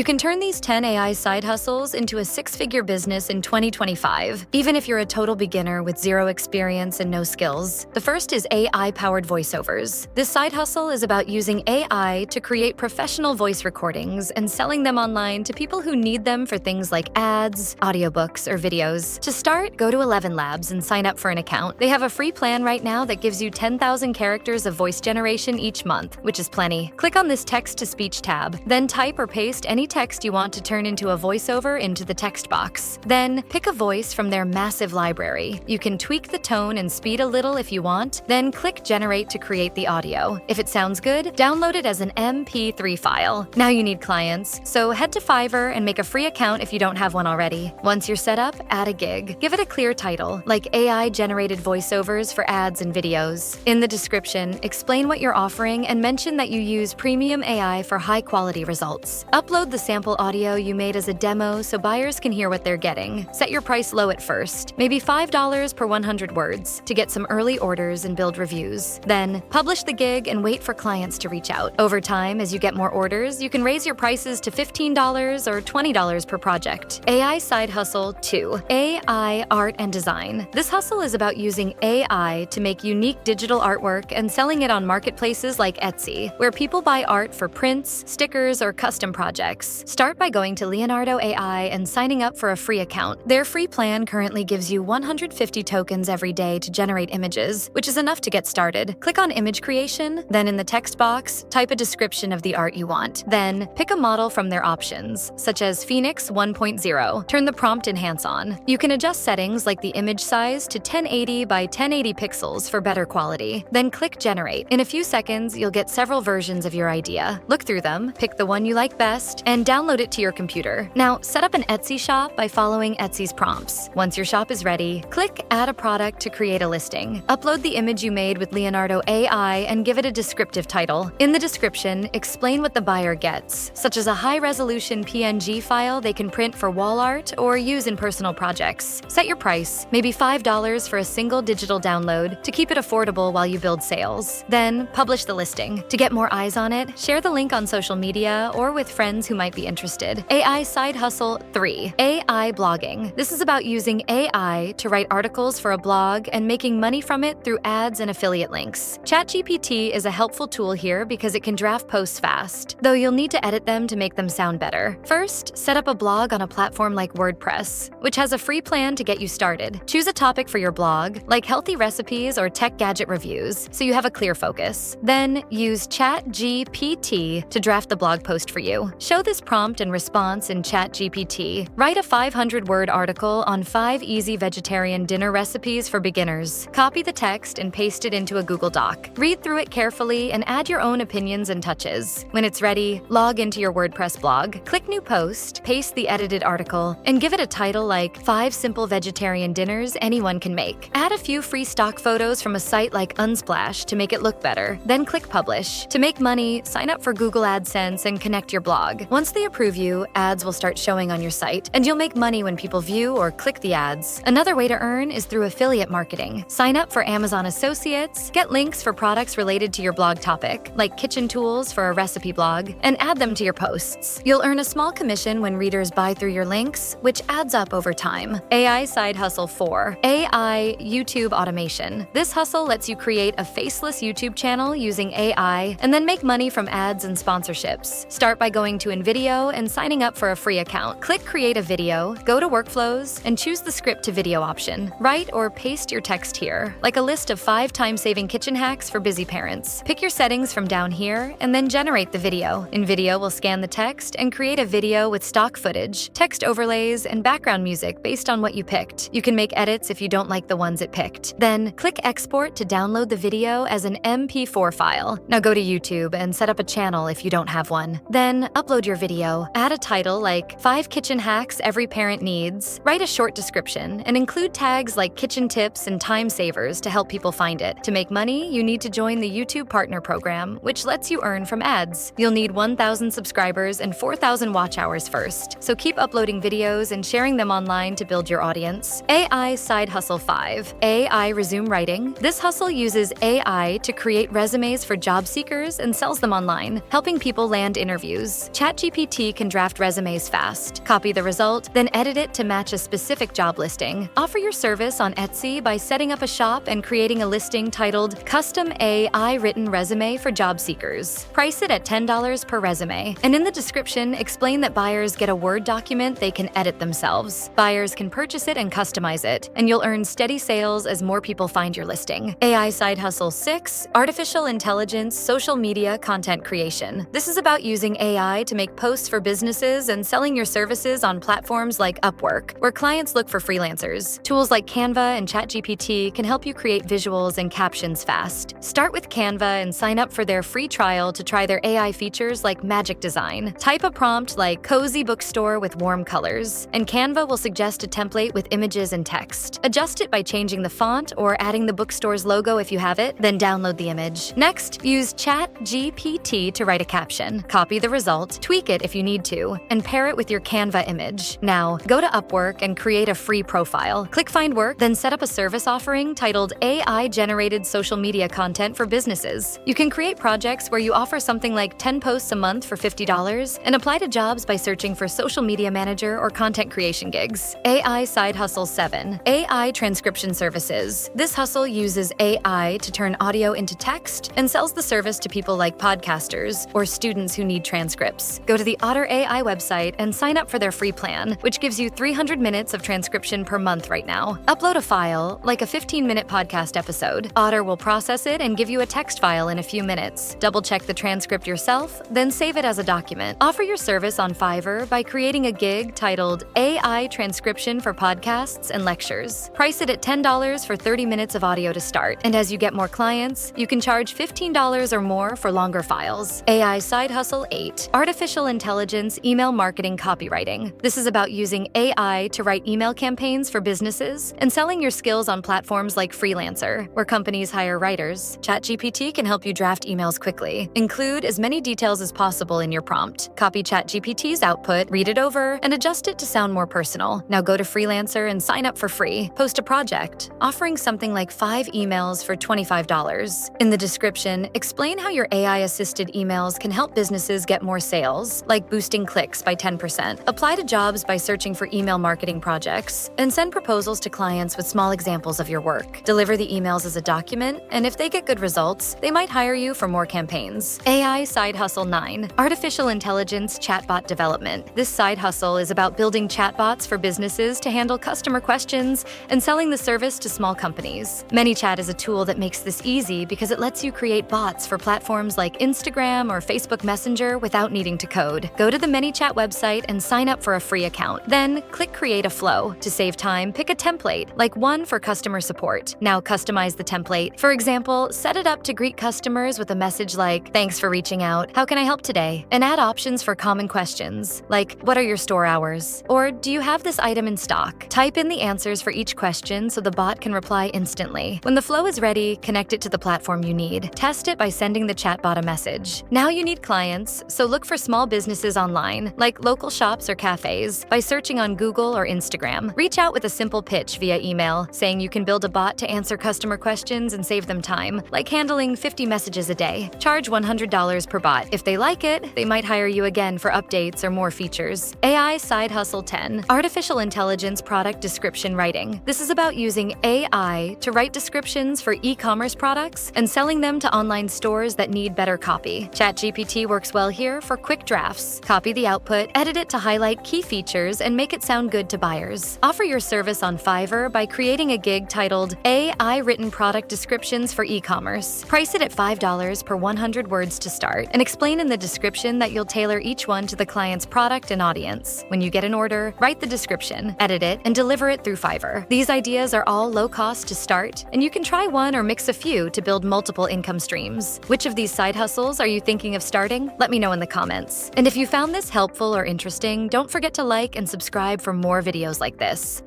You can turn these 10 AI side hustles into a six-figure business in 2025, even if you're a total beginner with zero experience and no skills. The first is AI-powered voiceovers. This side hustle is about using AI to create professional voice recordings and selling them online to people who need them for things like ads, audiobooks, or videos. To start, go to ElevenLabs and sign up for an account. They have a free plan right now that gives you 10,000 characters of voice generation each month, which is plenty. Click on this text-to-speech tab, then type or paste any text you want to turn into a voiceover into the text box. Then pick a voice from their massive library. You can tweak the tone and speed a little if you want, then click Generate to create the audio. If it sounds good, download it as an MP3 file. Now you need clients, so head to Fiverr and make a free account if you don't have one already. Once you're set up, add a gig. Give it a clear title, like AI-generated voiceovers for ads and videos. In the description, explain what you're offering and mention that you use premium AI for high-quality results. Upload the sample audio you made as a demo so buyers can hear what they're getting. Set your price low at first, maybe $5 per 100 words, to get some early orders and build reviews. Then, publish the gig and wait for clients to reach out. Over time, as you get more orders, you can raise your prices to $15 or $20 per project. AI Side Hustle 2. AI Art and Design. This hustle is about using AI to make unique digital artwork and selling it on marketplaces like Etsy, where people buy art for prints, stickers, or custom projects. Start by going to Leonardo AI and signing up for a free account. Their free plan currently gives you 150 tokens every day to generate images, which is enough to get started. Click on Image Creation, then in the text box, type a description of the art you want. Then, pick a model from their options, such as Phoenix 1.0. Turn the prompt enhance on. You can adjust settings like the image size to 1080 by 1080 pixels for better quality. Then click Generate. In a few seconds, you'll get several versions of your idea. Look through them, pick the one you like best, and download it to your computer. Now, set up an Etsy shop by following Etsy's prompts. Once your shop is ready, click Add a Product to create a listing. Upload the image you made with Leonardo AI and give it a descriptive title. In the description, explain what the buyer gets, such as a high-resolution PNG file they can print for wall art or use in personal projects. Set your price, maybe $5 for a single digital download, to keep it affordable while you build sales. Then, publish the listing. To get more eyes on it, share the link on social media or with friends who might be interested. AI Side Hustle 3. AI Blogging. This is about using AI to write articles for a blog and making money from it through ads and affiliate links. ChatGPT is a helpful tool here because it can draft posts fast, though you'll need to edit them to make them sound better. First, set up a blog on a platform like WordPress, which has a free plan to get you started. Choose a topic for your blog, like healthy recipes or tech gadget reviews, so you have a clear focus. Then, use ChatGPT to draft the blog post for you. Show this prompt and response in ChatGPT. Write a 500-word article on 5 easy vegetarian dinner recipes for beginners. Copy the text and paste it into a Google Doc. Read through it carefully and add your own opinions and touches. When it's ready, log into your WordPress blog. Click New Post, paste the edited article, and give it a title like 5 Simple Vegetarian Dinners Anyone Can Make. Add a few free stock photos from a site like Unsplash to make it look better. Then click Publish. To make money, sign up for Google AdSense and connect your blog. Once they approve you, ads will start showing on your site, and you'll make money when people view or click the ads. Another way to earn is through affiliate marketing. Sign up for Amazon Associates, get links for products related to your blog topic, like kitchen tools for a recipe blog, and add them to your posts. You'll earn a small commission when readers buy through your links, which adds up over time. AI Side Hustle 4. AI YouTube Automation. This hustle lets you create a faceless YouTube channel using AI and then make money from ads and sponsorships. Start by going to InVideo and signing up for a free account. Click Create a Video, go to Workflows, and choose the script to video option. Write or paste your text here, like a list of 5 time-saving kitchen hacks for busy parents. Pick your settings from down here, and then generate the video. InVideo will scan the text and create a video with stock footage, text overlays, and background music based on what you picked. You can make edits if you don't like the ones it picked. Then, click Export to download the video as an MP4 file. Now go to YouTube and set up a channel if you don't have one. Then, upload your video. Add a title like 5 kitchen hacks every parent needs. Write a short description and include tags like kitchen tips and time savers to help people find it. To make money, you need to join the YouTube Partner Program, which lets you earn from ads. You'll need 1,000 subscribers and 4,000 watch hours first, so keep uploading videos and sharing them online to build your audience. AI Side Hustle 5. AI Resume Writing. This hustle uses AI to create resumes for job seekers and sells them online, helping people land interviews. ChatGPT ChatGPT can draft resumes fast. Copy the result, then edit it to match a specific job listing. Offer your service on Etsy by setting up a shop and creating a listing titled Custom AI Written Resume for Job Seekers. Price it at $10 per resume. And in the description, explain that buyers get a Word document they can edit themselves. Buyers can purchase it and customize it, and you'll earn steady sales as more people find your listing. AI Side Hustle 6, Artificial Intelligence Social Media Content Creation. This is about using AI to make posts for businesses and selling your services on platforms like Upwork, where clients look for freelancers. Tools like Canva and ChatGPT can help you create visuals and captions fast. Start with Canva and sign up for their free trial to try their AI features like magic design. Type a prompt like cozy bookstore with warm colors, and Canva will suggest a template with images and text. Adjust it by changing the font or adding the bookstore's logo if you have it, then download the image. Next, use ChatGPT to write a caption. Copy the result, tweak it if you need to, and pair it with your Canva image. Now, go to Upwork and create a free profile. Click Find Work, then set up a service offering titled AI-Generated Social Media Content for Businesses. You can create projects where you offer something like 10 posts a month for $50 and apply to jobs by searching for social media manager or content creation gigs. AI Side Hustle 7, AI Transcription Services. This hustle uses AI to turn audio into text and sells the service to people like podcasters or students who need transcripts. Go to the Otter AI website and sign up for their free plan, which gives you 300 minutes of transcription per month right now. Upload a file, like a 15-minute podcast episode. Otter will process it and give you a text file in a few minutes. Double-check the transcript yourself, then save it as a document. Offer your service on Fiverr by creating a gig titled AI Transcription for Podcasts and Lectures. Price it at $10 for 30 minutes of audio to start, and as you get more clients, you can charge $15 or more for longer files. AI Side Hustle 8, Artificial Intelligence Email Marketing Copywriting. This is about using AI to write email campaigns for businesses and selling your skills on platforms like Freelancer, where companies hire writers. ChatGPT can help you draft emails quickly. Include as many details as possible in your prompt. Copy ChatGPT's output, read it over, and adjust it to sound more personal. Now go to Freelancer and sign up for free. Post a project, offering something like 5 emails for $25. In the description, explain how your AI-assisted emails can help businesses get more sales, like boosting clicks by 10%. Apply to jobs by searching for email marketing projects, and send proposals to clients with small examples of your work. Deliver the emails as a document, and if they get good results, they might hire you for more campaigns. AI Side Hustle 9, Artificial Intelligence Chatbot Development. This side hustle is about building chatbots for businesses to handle customer questions and selling the service to small companies. ManyChat is a tool that makes this easy because it lets you create bots for platforms like Instagram or Facebook Messenger without needing to code. Go to the ManyChat website and sign up for a free account. Then click Create a Flow. To save time, pick a template, like one for customer support. Now customize the template. For example, set it up to greet customers with a message like, "Thanks for reaching out. How can I help today?" And add options for common questions, like, "What are your store hours?" Or, "Do you have this item in stock?" Type in the answers for each question so the bot can reply instantly. When the flow is ready, connect it to the platform you need. Test it by sending the chatbot a message. Now you need clients, so look for small businesses online, like local shops or cafes, by searching on Google or Instagram. Reach out with a simple pitch via email, saying you can build a bot to answer customer questions and save them time, like handling 50 messages a day. Charge $100 per bot. If they like it, they might hire you again for updates or more features. AI Side Hustle 10, Artificial Intelligence Product Description Writing. This is about using AI to write descriptions for e-commerce products and selling them to online stores that need better copy. ChatGPT works well here for quick drafts. Copy the output, edit it to highlight key features, and make it sound good to buyers. Offer your service on Fiverr by creating a gig titled AI Written Product Descriptions for E-commerce. Price it at $5 per 100 words to start, and explain in the description that you'll tailor each one to the client's product and audience. When you get an order, write the description, edit it, and deliver it through Fiverr. These ideas are all low cost to start, and you can try one or mix a few to build multiple income streams. Which of these side hustles are you thinking of starting? Let me know in the comments. And if you found this helpful or interesting, don't forget to like and subscribe for more videos like this.